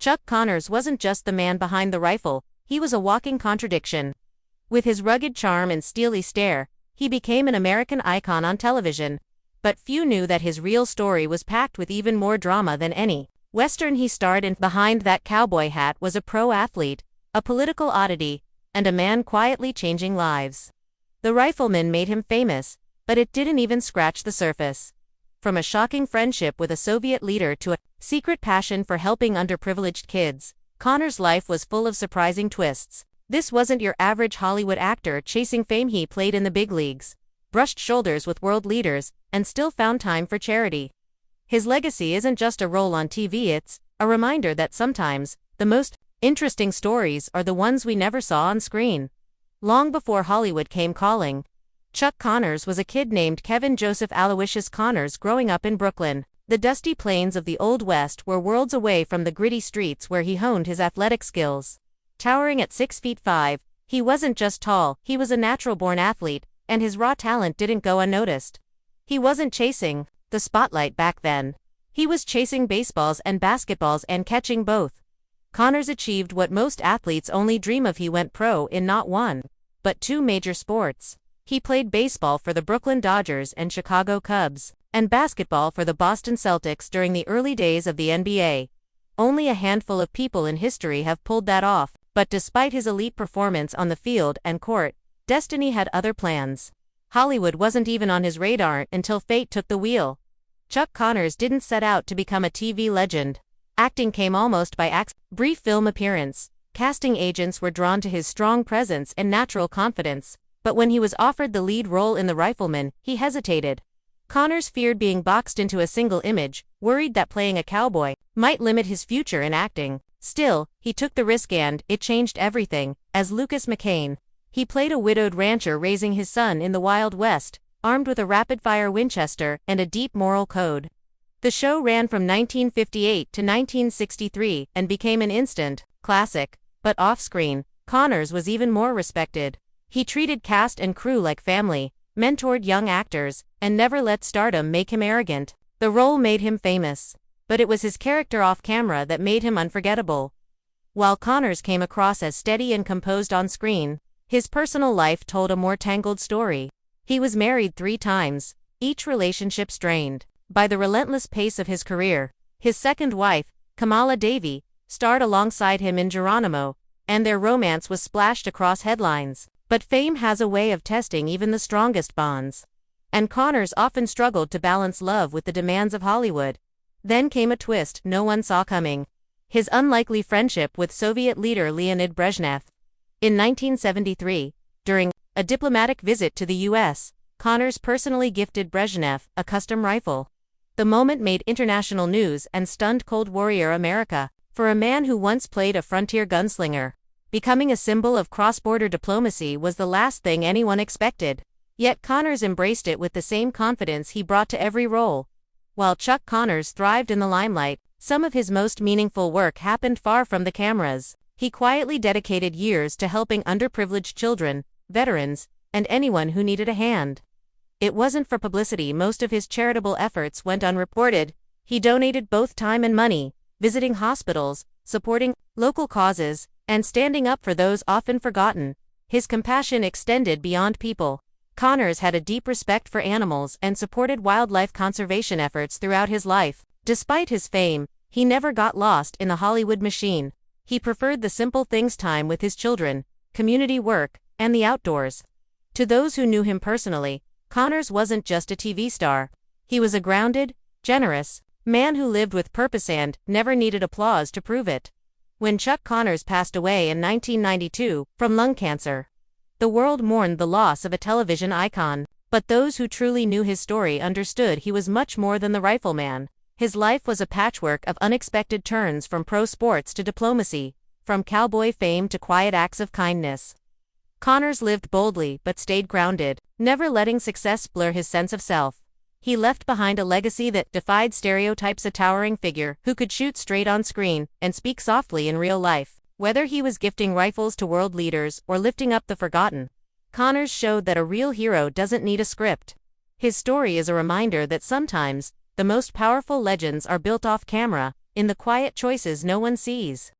Chuck Connors wasn't just the man behind the rifle, he was a walking contradiction. With his rugged charm and steely stare, he became an American icon on television. But few knew that his real story was packed with even more drama than any Western he starred in. Behind that cowboy hat was a pro athlete, a political oddity, and a man quietly changing lives. The Rifleman made him famous, but it didn't even scratch the surface. From a shocking friendship with a Soviet leader to a secret passion for helping underprivileged kids, Connors' life was full of surprising twists. This wasn't your average Hollywood actor chasing fame. He played in the big leagues, brushed shoulders with world leaders, and still found time for charity. His legacy isn't just a role on TV, it's a reminder that sometimes the most interesting stories are the ones we never saw on screen. Long before Hollywood came calling, Chuck Connors was a kid named Kevin Joseph Aloysius Connors growing up in Brooklyn. The dusty plains of the Old West were worlds away from the gritty streets where he honed his athletic skills. Towering at 6'5", he wasn't just tall, he was a natural-born athlete, and his raw talent didn't go unnoticed. He wasn't chasing the spotlight back then. He was chasing baseballs and basketballs and catching both. Connors achieved what most athletes only dream of. He went pro in not one, but two major sports. He played baseball for the Brooklyn Dodgers and Chicago Cubs, and basketball for the Boston Celtics during the early days of the NBA. Only a handful of people in history have pulled that off, but despite his elite performance on the field and court, destiny had other plans. Hollywood wasn't even on his radar until fate took the wheel. Chuck Connors didn't set out to become a TV legend. Acting came almost by accident. Brief film appearance. Casting agents were drawn to his strong presence and natural confidence, but when he was offered the lead role in The Rifleman, he hesitated. Connors feared being boxed into a single image, worried that playing a cowboy might limit his future in acting. Still, he took the risk and it changed everything. As Lucas McCain, he played a widowed rancher raising his son in the Wild West, armed with a rapid-fire Winchester and a deep moral code. The show ran from 1958 to 1963 and became an instant classic, but off-screen, Connors was even more respected. He treated cast and crew like family, mentored young actors, and never let stardom make him arrogant. The role made him famous, but it was his character off camera that made him unforgettable. While Connors came across as steady and composed on screen, his personal life told a more tangled story. He was married 3 times, each relationship strained by the relentless pace of his career. His second wife, Kamala Davy, starred alongside him in Geronimo, and their romance was splashed across headlines. But fame has a way of testing even the strongest bonds. And Connors often struggled to balance love with the demands of Hollywood. Then came a twist no one saw coming. His unlikely friendship with Soviet leader Leonid Brezhnev. In 1973, during a diplomatic visit to the U.S., Connors personally gifted Brezhnev a custom rifle. The moment made international news and stunned Cold Warrior America. For a man who once played a frontier gunslinger, becoming a symbol of cross-border diplomacy was the last thing anyone expected. Yet Connors embraced it with the same confidence he brought to every role. While Chuck Connors thrived in the limelight, some of his most meaningful work happened far from the cameras. He quietly dedicated years to helping underprivileged children, veterans, and anyone who needed a hand. It wasn't for publicity. Most of his charitable efforts went unreported. He donated both time and money, visiting hospitals, supporting local causes, and standing up for those often forgotten. His compassion extended beyond people. Connors had a deep respect for animals and supported wildlife conservation efforts throughout his life. Despite his fame, he never got lost in the Hollywood machine. He preferred the simple things: time with his children, community work, and the outdoors. To those who knew him personally, Connors wasn't just a TV star. He was a grounded, generous man who lived with purpose and never needed applause to prove it. When Chuck Connors passed away in 1992 from lung cancer, the world mourned the loss of a television icon. But those who truly knew his story understood he was much more than the Rifleman. His life was a patchwork of unexpected turns, from pro sports to diplomacy, from cowboy fame to quiet acts of kindness. Connors lived boldly but stayed grounded, never letting success blur his sense of self. He left behind a legacy that defied stereotypes, a towering figure who could shoot straight on screen and speak softly in real life. Whether he was gifting rifles to world leaders or lifting up the forgotten, Connors showed that a real hero doesn't need a script. His story is a reminder that sometimes the most powerful legends are built off camera, in the quiet choices no one sees.